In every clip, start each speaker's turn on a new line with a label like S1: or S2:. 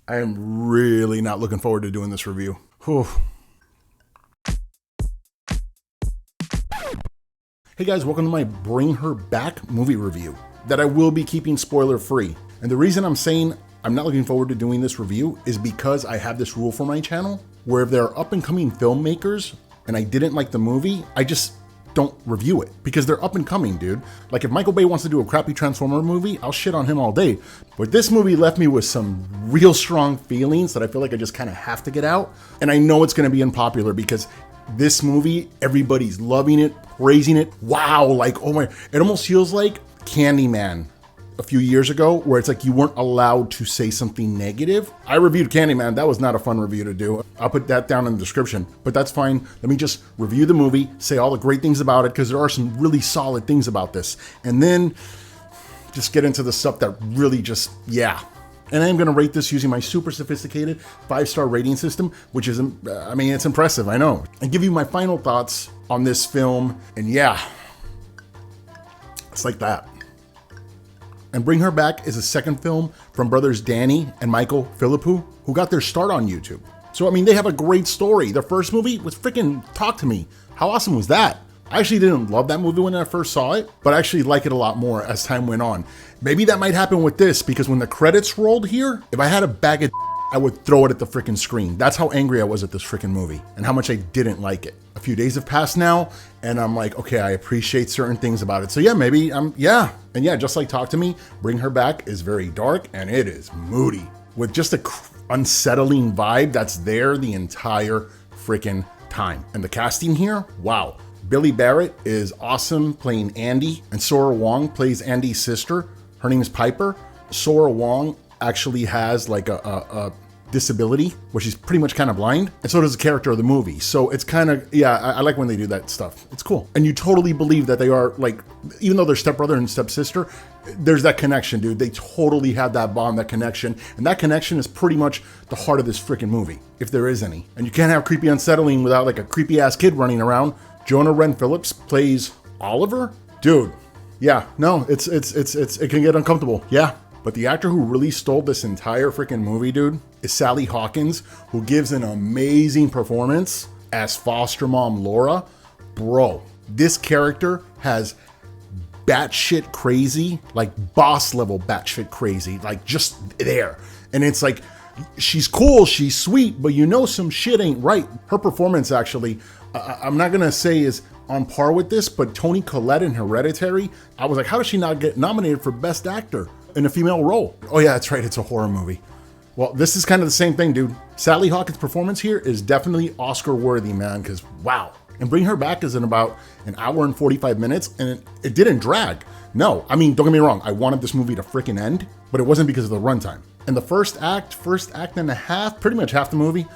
S1: I am really not looking forward to doing this review. Whew. Hey guys, welcome to my Bring Her Back movie review that I will be keeping spoiler free. And the reason I'm saying I'm not looking forward to doing this review is because I have this rule for my channel where if there are up and coming filmmakers and I didn't like the movie, I just don't review it because they're up and coming, dude. Like if Michael Bay wants to do a crappy Transformer movie, I'll shit on him all day. But this movie left me with some real strong feelings that I feel like I just kind of have to get out. And I know it's going to be unpopular because this movie, everybody's loving it, praising it. Wow, like, oh my, it almost feels like Candyman a few years ago where it's like you weren't allowed to say something negative. I reviewed Candyman. That was not a fun review to do. I'll put that down in the description, but that's fine. Let me just review the movie, say all the great things about it because there are some really solid things about this. And then just get into the stuff that really just, yeah. And I'm going to rate this using my super sophisticated 5-star rating system, which is, I mean, it's impressive, I know. And give you my final thoughts on this film. And yeah, it's like that. And Bring Her Back is a second film from brothers Danny and Michael Philippou, who got their start on YouTube. So, I mean, they have a great story. Their first movie was freaking Talk to Me. How awesome was that? I actually didn't love that movie when I first saw it, but I actually like it a lot more as time went on. Maybe that might happen with this because when the credits rolled here, if I had a bag of I would throw it at the freaking screen. That's how angry I was at this freaking movie and how much I didn't like it. A few days have passed now and I'm like, okay, I appreciate certain things about it. So yeah, maybe, yeah. And yeah, just like Talk to Me, Bring Her Back is very dark and it is moody with just a unsettling vibe that's there the entire freaking time. And the casting here, wow. Billy Barrett is awesome playing Andy and Sora Wong plays Andy's sister. Her name is Piper. Sora Wong actually has like a disability where she's pretty much kind of blind, and so does the character of the movie. So it's kind of, yeah, I like when they do that stuff. It's cool. And you totally believe that they are like, even though they're stepbrother and stepsister, there's that connection, dude. They totally have that bond, that connection. And that connection is pretty much the heart of this freaking movie, if there is any. And you can't have creepy unsettling without like a creepy ass kid running around. Jonah Wren Phillips plays Oliver. Dude, yeah, no, it can get uncomfortable. Yeah. But the actor who really stole this entire freaking movie, dude, is Sally Hawkins, who gives an amazing performance as foster mom Laura. Bro, this character has batshit crazy, like boss level batshit crazy, like just there. And it's like, she's cool, she's sweet, but you know some shit ain't right. Her performance actually, I'm not gonna say is on par with this, but Toni Collette in Hereditary, I was like, how does she not get nominated for Best Actor in a female role? Oh yeah, that's right, it's a horror movie. Well, this is kind of the same thing, dude. Sally Hawkins' performance here is definitely Oscar worthy, man, because wow. And Bring Her Back is in about an hour and 45 minutes, and it didn't drag. No, I mean, don't get me wrong, I wanted this movie to freaking end, but it wasn't because of the runtime. And the first act and a half, pretty much half the movie,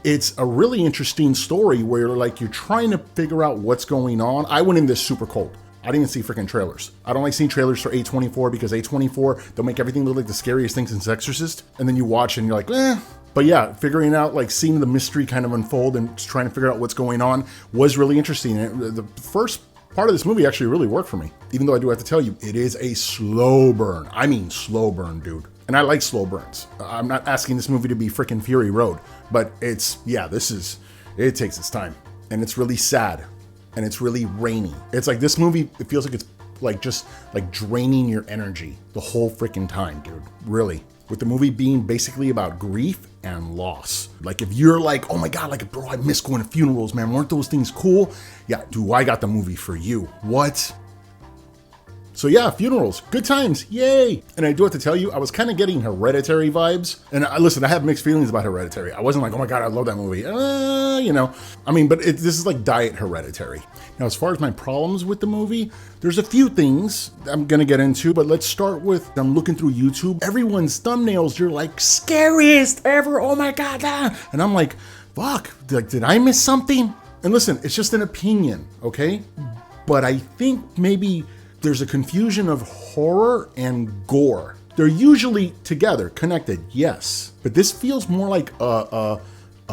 S1: it's a really interesting story where like you're trying to figure out what's going on. I went in this super cold. I didn't even see freaking trailers. I don't like seeing trailers for A24 because A24, they'll make everything look like the scariest things in Exorcist. And then you watch and you're like, eh. But yeah, figuring out, like seeing the mystery kind of unfold and just trying to figure out what's going on was really interesting. And the first part of this movie actually really worked for me. Even though I do have to tell you, it is a slow burn. I mean, slow burn, dude. And I like slow burns. I'm not asking this movie to be freaking Fury Road, but it's, yeah, it takes its time. And it's really sad. And it's really rainy. It's like this movie, it feels like it's like just like draining your energy the whole freaking time, dude. Really. With the movie being basically about grief and loss. Like if you're like, oh my God, like bro, I miss going to funerals, man. Weren't those things cool? Yeah, dude, I got the movie for you. What? So yeah, funerals, good times, yay. And I do have to tell you, I was kind of getting Hereditary vibes. And listen, I have mixed feelings about Hereditary. I wasn't like, oh my God, I love that movie. You know, I mean, but this is like diet Hereditary. Now, as far as my problems with the movie, there's a few things I'm gonna get into, but let's start with, I'm looking through YouTube. Everyone's thumbnails, you're like, scariest ever, oh my God. And I'm like, fuck, did I miss something? And listen, it's just an opinion, okay? But I think maybe there's a confusion of horror and gore. They're usually together, connected, yes. But this feels more like a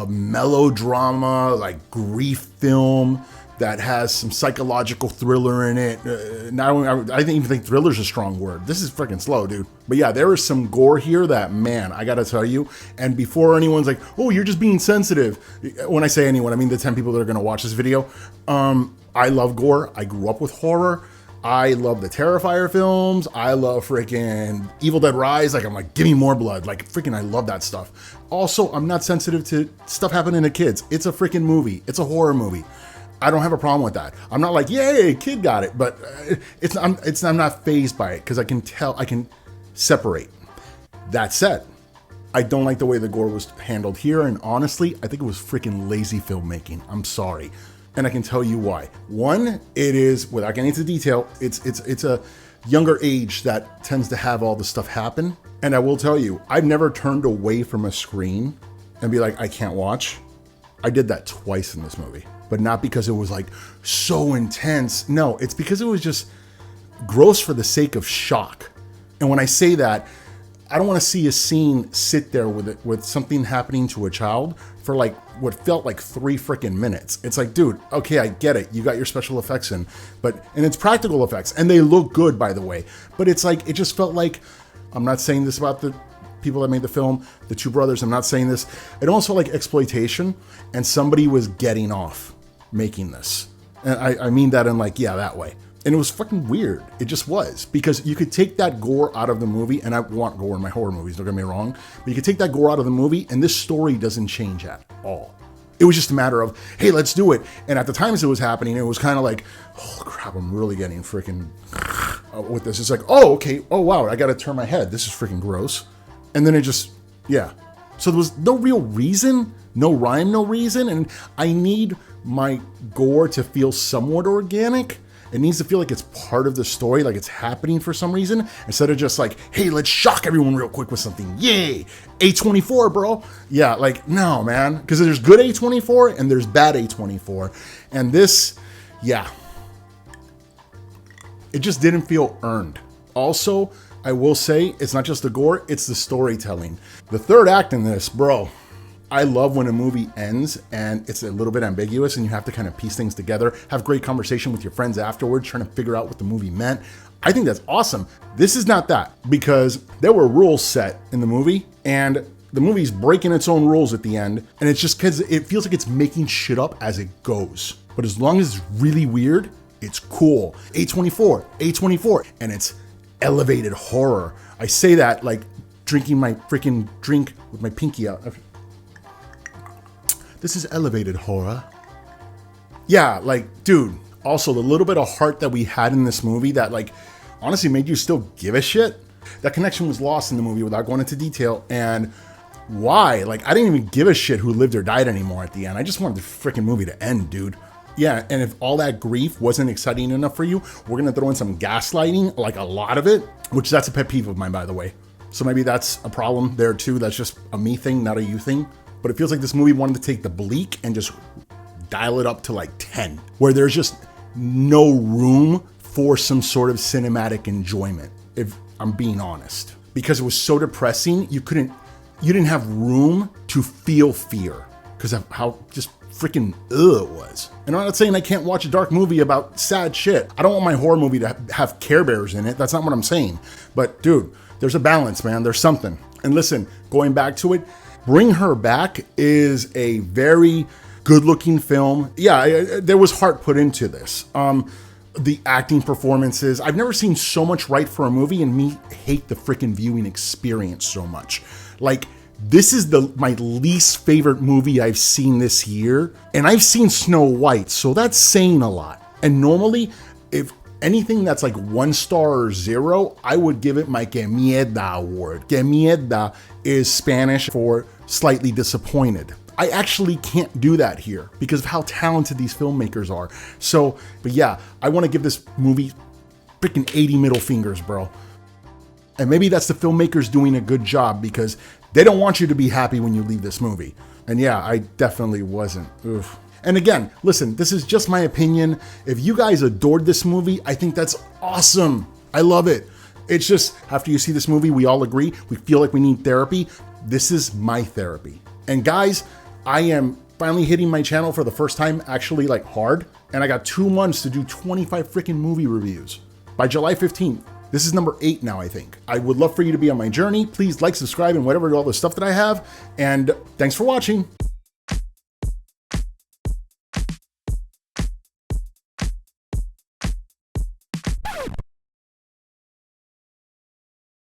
S1: melodrama, like grief film that has some psychological thriller in it. Now, I didn't even think thriller's a strong word. This is freaking slow, dude. But yeah, there is some gore here that, man, I gotta tell you. And before anyone's like, oh, you're just being sensitive. When I say anyone, I mean the 10 people that are gonna watch this video. I love gore. I grew up with horror. I love the Terrifier films. I love freaking Evil Dead Rise. Like, I'm like, give me more blood. Like, freaking, I love that stuff. Also, I'm not sensitive to stuff happening to kids. It's a freaking movie. It's a horror movie. I don't have a problem with that. I'm not like, yay, kid got it. But I'm not fazed by it because I can tell, I can separate. That said, I don't like the way the gore was handled here. And honestly, I think it was freaking lazy filmmaking. I'm sorry. And I can tell you why. One, it is, without getting into detail, it's a younger age that tends to have all this stuff happen. And I will tell you, I've never turned away from a screen and be like, I can't watch. I did that twice in this movie, but not because it was like so intense. No, it's because it was just gross for the sake of shock. And when I say that, I don't want to see a scene sit there with something happening to a child for like what felt like 3 freaking minutes. It's like, dude, okay, I get it. You got your special effects in, and it's practical effects, and they look good, by the way. But it's like, it just felt like, I'm not saying this about the people that made the film, the 2 brothers. I'm not saying this. It almost felt like exploitation, and somebody was getting off making this. And I mean that in like, yeah, that way. And it was fucking weird. It just was. Because you could take that gore out of the movie, and I want gore in my horror movies, don't get me wrong, but you could take that gore out of the movie, and this story doesn't change at all. It was just a matter of, hey, let's do it. And at the times it was happening, it was kind of like, oh crap, I'm really getting freaking with this. It's like, oh, okay, oh wow, I gotta turn my head. This is freaking gross. And then it just, yeah. So there was no real reason, no rhyme, no reason, and I need my gore to feel somewhat organic. It needs to feel like it's part of the story, like it's happening for some reason, instead of just like, hey, let's shock everyone real quick with something. Yay, A24, bro. Yeah, like, no, man. Because there's good A24 and there's bad A24. And this, yeah. It just didn't feel earned. Also, I will say, it's not just the gore, it's the storytelling. The third act in this, bro. I love when a movie ends and it's a little bit ambiguous and you have to kind of piece things together, have great conversation with your friends afterwards, trying to figure out what the movie meant. I think that's awesome. This is not that, because there were rules set in the movie and the movie's breaking its own rules at the end. And it's just because it feels like it's making shit up as it goes. But as long as it's really weird, it's cool. A24, and it's elevated horror. I say that like drinking my freaking drink with my pinky out. This is elevated horror. Yeah, like, dude, also the little bit of heart that we had in this movie that like honestly made you still give a shit. That connection was lost in the movie without going into detail. And why? Like, I didn't even give a shit who lived or died anymore at the end. I just wanted the freaking movie to end, dude. Yeah, and if all that grief wasn't exciting enough for you, we're gonna throw in some gaslighting, like a lot of it, which that's a pet peeve of mine, by the way. So maybe that's a problem there too. That's just a me thing, not a you thing. But it feels like this movie wanted to take the bleak and just dial it up to like 10, where there's just no room for some sort of cinematic enjoyment, if I'm being honest. Because it was so depressing, you didn't have room to feel fear because of how just freaking it was. And I'm not saying I can't watch a dark movie about sad shit. I don't want my horror movie to have Care Bears in it. That's not what I'm saying. But dude, there's a balance, man. There's something. And listen, going back to it, Bring Her Back is a very good-looking film. Yeah, there was heart put into this. The acting performances. I've never seen so much right for a movie and me hate the freaking viewing experience so much. Like, this is my least favorite movie I've seen this year. And I've seen Snow White, so that's saying a lot. And normally, if anything that's like 1 star or 0, I would give it my que mierda award. Que mierda is Spanish for slightly disappointed. I actually can't do that here because of how talented these filmmakers are. So, but yeah, I want to give this movie freaking 80 middle fingers, bro. And maybe that's the filmmakers doing a good job because they don't want you to be happy when you leave this movie. And yeah, I definitely wasn't. Oof. And again, listen, this is just my opinion. If you guys adored this movie, I think that's awesome. I love it. It's just, after you see this movie, we all agree, we feel like we need therapy. This is my therapy. And guys, I am finally hitting my channel for the first time actually like hard, and I got 2 months to do 25 freaking movie reviews. By July 15th, this is number 8 now, I think. I would love for you to be on my journey. Please like, subscribe, and whatever all the stuff that I have, and thanks for watching.